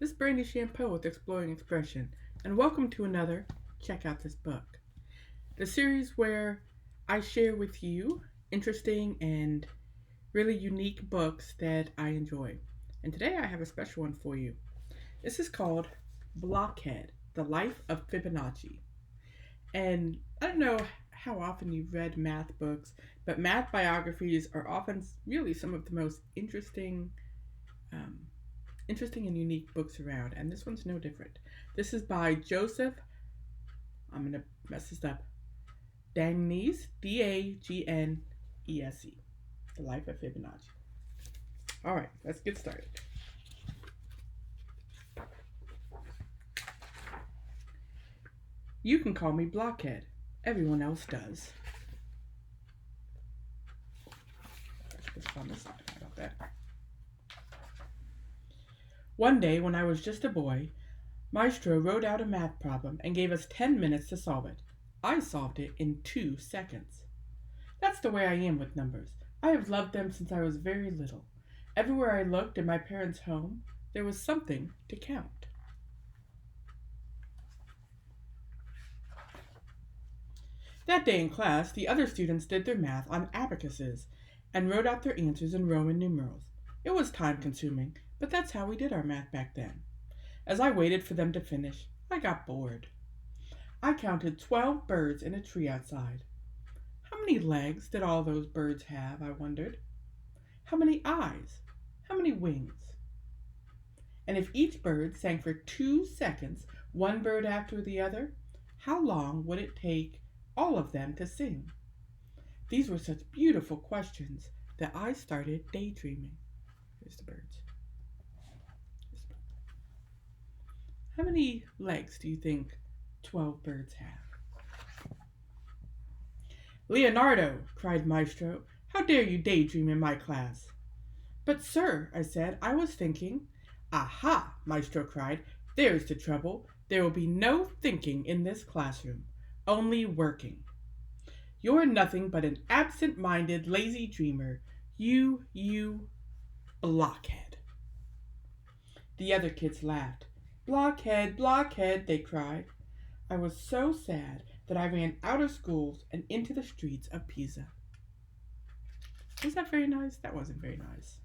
This Brandy Shampoo with Exploring Expression, and welcome to another Check Out This Book, the series where I share with you interesting and really unique books that I enjoy. And today I have a special one for you. This is called Blockhead, The Life of Fibonacci. And I don't know how often you've read math books, but math biographies are often really some of the most um, interesting and unique books around, and this one's no different. This is by Joseph, I'm going to mess this up, Dagnese, Dagnese, The Life of Fibonacci. All right, let's get started. You can call me Blockhead. Everyone else does. Let's on this side. How about that? One day, when I was just a boy, Maestro wrote out a math problem and gave us 10 minutes to solve it. I solved it in 2 seconds. That's the way I am with numbers. I have loved them since I was very little. Everywhere I looked in my parents' home, there was something to count. That day in class, the other students did their math on abacuses and wrote out their answers in Roman numerals. It was time-consuming, but that's how we did our math back then. As I waited for them to finish, I got bored. I counted 12 birds in a tree outside. How many legs did all those birds have, I wondered? How many eyes? How many wings? And if each bird sang for 2 seconds, one bird after the other, how long would it take all of them to sing? These were such beautiful questions that I started daydreaming. Here's the birds. How many legs do you think 12 birds have? Leonardo, cried Maestro, how dare you daydream in my class? But sir, I said, I was thinking. Aha, Maestro cried, there's the trouble. There will be no thinking in this classroom, only working. You're nothing but an absent-minded, lazy dreamer. You blockhead. The other kids laughed. Blockhead, blockhead, they cried. I was so sad that I ran out of schools and into the streets of Pisa. Was that very nice? That wasn't very nice.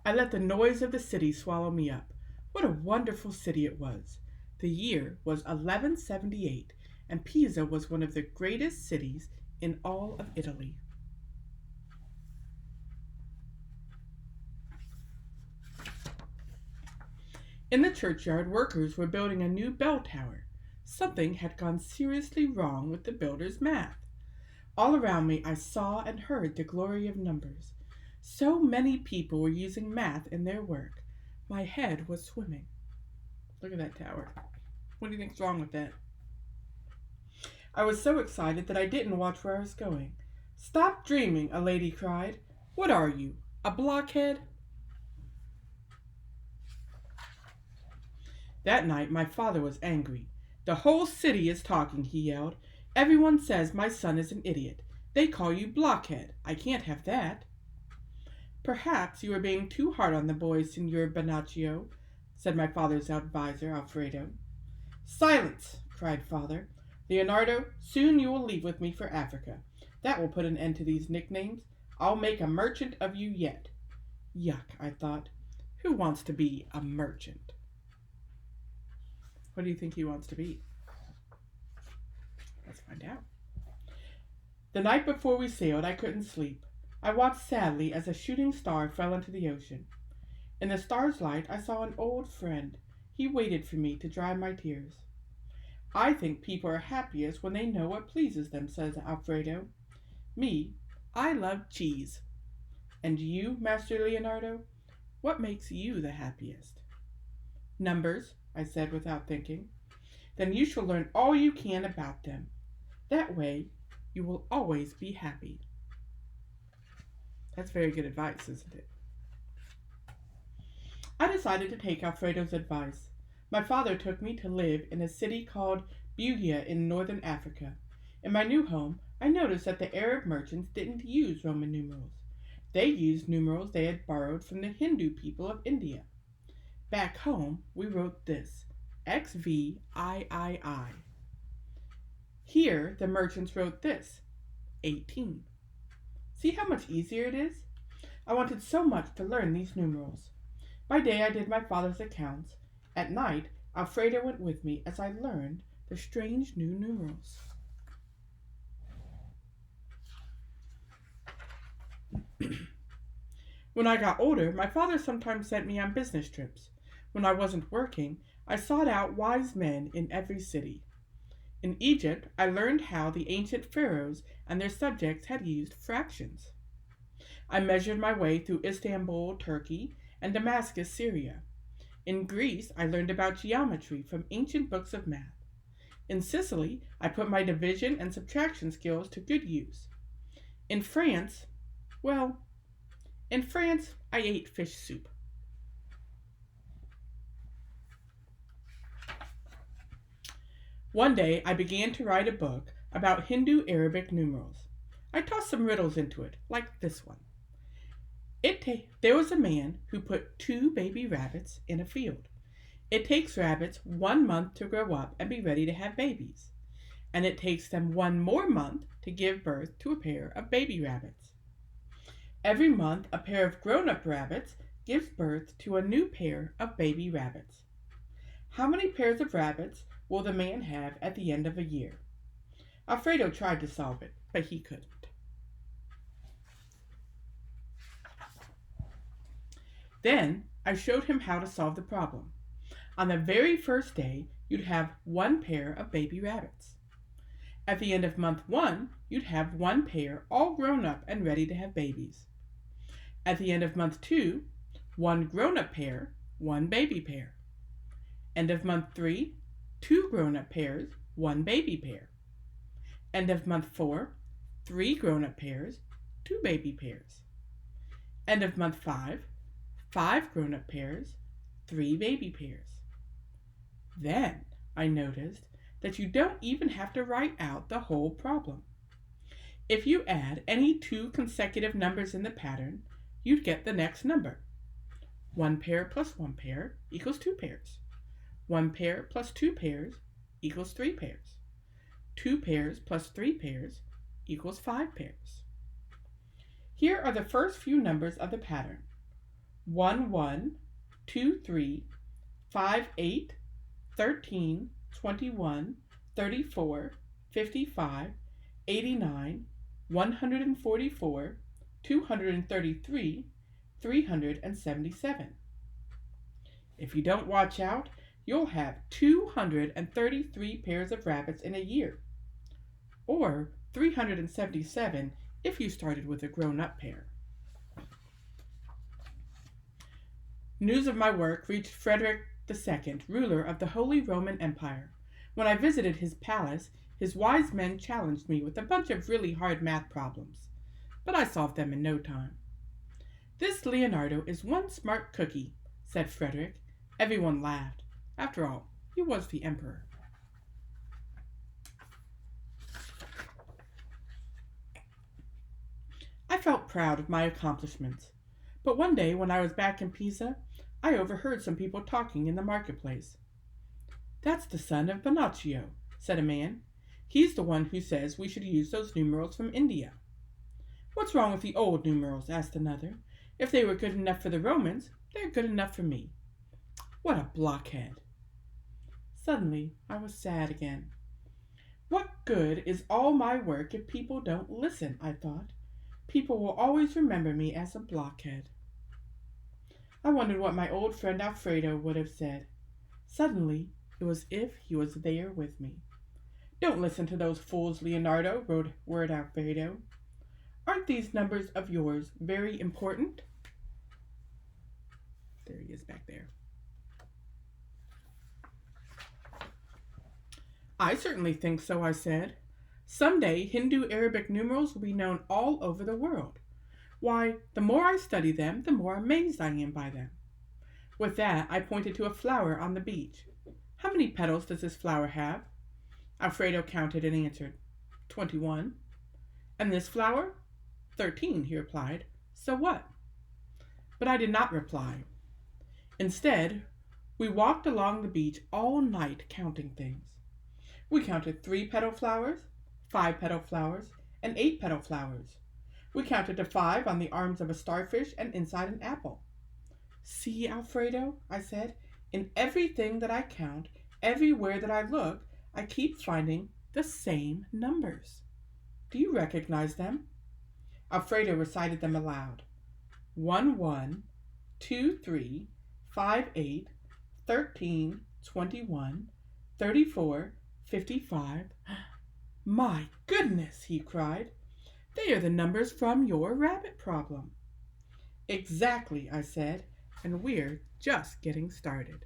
I let the noise of the city swallow me up. What a wonderful city it was. The year was 1178, and Pisa was one of the greatest cities in all of Italy. In the churchyard, workers were building a new bell tower. Something had gone seriously wrong with the builder's math. All around me, I saw and heard the glory of numbers. So many people were using math in their work. My head was swimming. Look at that tower. What do you think's wrong with that? I was so excited that I didn't watch where I was going. Stop dreaming, a lady cried. What are you, a blockhead? That night, my father was angry. The whole city is talking, he yelled. Everyone says my son is an idiot. They call you Blockhead. I can't have that. Perhaps you are being too hard on the boy, Signor Bonaccio, said my father's advisor, Alfredo. Silence, cried father. Leonardo, soon you will leave with me for Africa. That will put an end to these nicknames. I'll make a merchant of you yet. Yuck, I thought. Who wants to be a merchant? What do you think he wants to be? Let's find out. The night before we sailed, I couldn't sleep. I watched sadly as a shooting star fell into the ocean. In the star's light, I saw an old friend. He waited for me to dry my tears. I think people are happiest when they know what pleases them, says Alfredo. Me, I love cheese. And you, Master Leonardo, what makes you the happiest? Numbers, I said without thinking. Then you shall learn all you can about them. That way, you will always be happy. That's very good advice, isn't it? I decided to take Alfredo's advice. My father took me to live in a city called Bugia in northern Africa. In my new home, I noticed that the Arab merchants didn't use Roman numerals. They used numerals they had borrowed from the Hindu people of India. Back home, we wrote this XVIII. Here, the merchants wrote this 18. See how much easier it is? I wanted so much to learn these numerals. By day, I did my father's accounts. At night, Alfredo went with me as I learned the strange new numerals. When I got older, my father sometimes sent me on business trips. When I wasn't working, I sought out wise men in every city. In Egypt, I learned how the ancient pharaohs and their subjects had used fractions. I measured my way through Istanbul, Turkey, and Damascus, Syria. In Greece, I learned about geometry from ancient books of math. In Sicily, I put my division and subtraction skills to good use. In France, I ate fish soup. One day, I began to write a book about Hindu Arabic numerals. I tossed some riddles into it, like this one. There was a man who put 2 baby rabbits in a field. It takes rabbits 1 month to grow up and be ready to have babies. And it takes them 1 more month to give birth to a pair of baby rabbits. Every month, a pair of grown-up rabbits gives birth to a new pair of baby rabbits. How many pairs of rabbits will the man have at the end of a year? Alfredo tried to solve it, but he couldn't. Then I showed him how to solve the problem. On the very first day, you'd have 1 pair of baby rabbits. At the end of month 1, you'd have 1 pair all grown up and ready to have babies. At the end of month 2, 1 grown-up pair, 1 baby pair. End of month 3, 2 grown-up pairs, 1 baby pair. End of month 4, 3 grown-up pairs, 2 baby pairs. End of month 5, 5 grown-up pairs, 3 baby pairs. Then I noticed that you don't even have to write out the whole problem. If you add any 2 consecutive numbers in the pattern, you'd get the next number. 1 pair plus 1 pair equals 2 pairs. 1 pair plus 2 pairs equals 3 pairs. 2 pairs plus 3 pairs equals 5 pairs. Here are the first few numbers of the pattern. 1, 1, 2, 3, 5, 8, 13, 21, 34, 55, 89, 144, 233, 377. If you don't watch out, you'll have 233 pairs of rabbits in a year, or 377 if you started with a grown-up pair. News of my work reached Frederick II, ruler of the Holy Roman Empire. When I visited his palace, his wise men challenged me with a bunch of really hard math problems, but I solved them in no time. "This Leonardo is one smart cookie," said Frederick. Everyone laughed. After all, he was the emperor. I felt proud of my accomplishments, but one day when I was back in Pisa, I overheard some people talking in the marketplace. "That's the son of Fibonacci," said a man. "He's the one who says we should use those numerals from India." "What's wrong with the old numerals?" asked another. "If they were good enough for the Romans, they're good enough for me." What a blockhead! Suddenly, I was sad again. What good is all my work if people don't listen, I thought. People will always remember me as a blockhead. I wondered what my old friend Alfredo would have said. Suddenly, it was as if he was there with me. "Don't listen to those fools, Leonardo," wrote Alfredo. "Aren't these numbers of yours very important?" There he is back there. "I certainly think so," I said. "Someday Hindu Arabic numerals will be known all over the world. Why, the more I study them, the more amazed I am by them." With that, I pointed to a flower on the beach. "How many petals does this flower have?" Alfredo counted and answered, 21. "And this flower?" 13, he replied. So what? But I did not reply. Instead, we walked along the beach all night counting things. We counted 3 petal flowers, 5 petal flowers, and 8 petal flowers. We counted to 5 on the arms of a starfish and inside an apple. See, Alfredo, I said, in everything that I count, everywhere that I look, I keep finding the same numbers. Do you recognize them? Alfredo recited them aloud. 1, 1, 2, 3, 5, 8, 13, 21, 34, 55. My goodness, he cried. They are the numbers from your rabbit problem. Exactly, I said, and we're just getting started.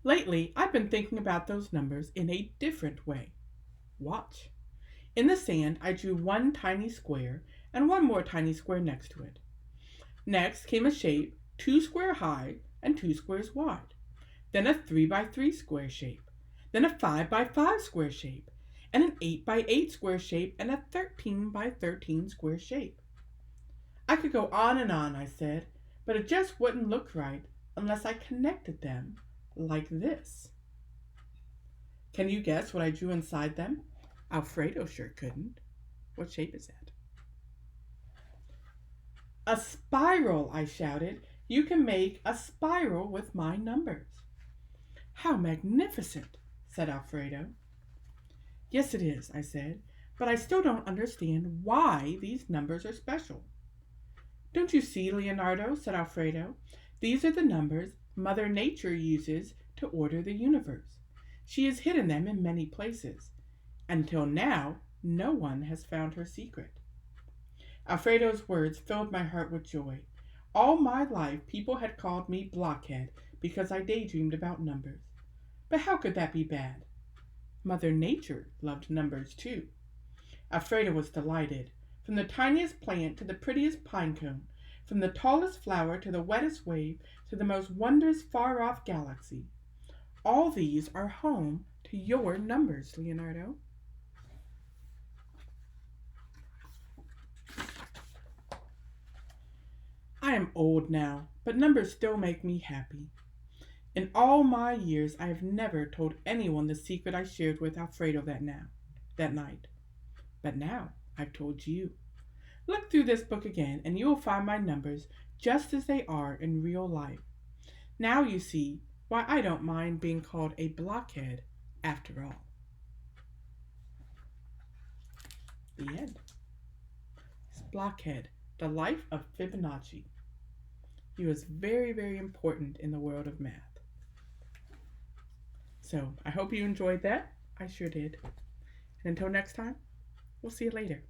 Lately, I've been thinking about those numbers in a different way. Watch. In the sand, I drew one tiny square and one more tiny square next to it. Next came a shape 2 square high and 2 squares wide. Then a 3 by 3 square shape. Then a 5 by 5 square shape. And an 8 by 8 square shape and a 13 by 13 square shape. I could go on and on, I said, but it just wouldn't look right unless I connected them like this. Can you guess what I drew inside them? Alfredo sure couldn't. What shape is that? A spiral, I shouted. You can make a spiral with my numbers. How magnificent, said Alfredo. Yes, it is, I said, but I still don't understand why these numbers are special. Don't you see, Leonardo, said Alfredo, these are the numbers Mother Nature uses to order the universe. She has hidden them in many places. Until now, no one has found her secret. Alfredo's words filled my heart with joy. All my life, people had called me Blockhead because I daydreamed about numbers. But how could that be bad? Mother Nature loved numbers too. Alfredo was delighted. From the tiniest plant to the prettiest pine cone, from the tallest flower to the wettest wave to the most wondrous far-off galaxy. All these are home to your numbers, Leonardo. I am old now, but numbers still make me happy. In all my years, I have never told anyone the secret I shared with Alfredo that night. But now I've told you. Look through this book again, and you will find my numbers just as they are in real life. Now you see why I don't mind being called a blockhead after all. The end. It's Blockhead, the Life of Fibonacci. He was very, very important in the world of math. So I hope you enjoyed that. I sure did. And until next time, we'll see you later.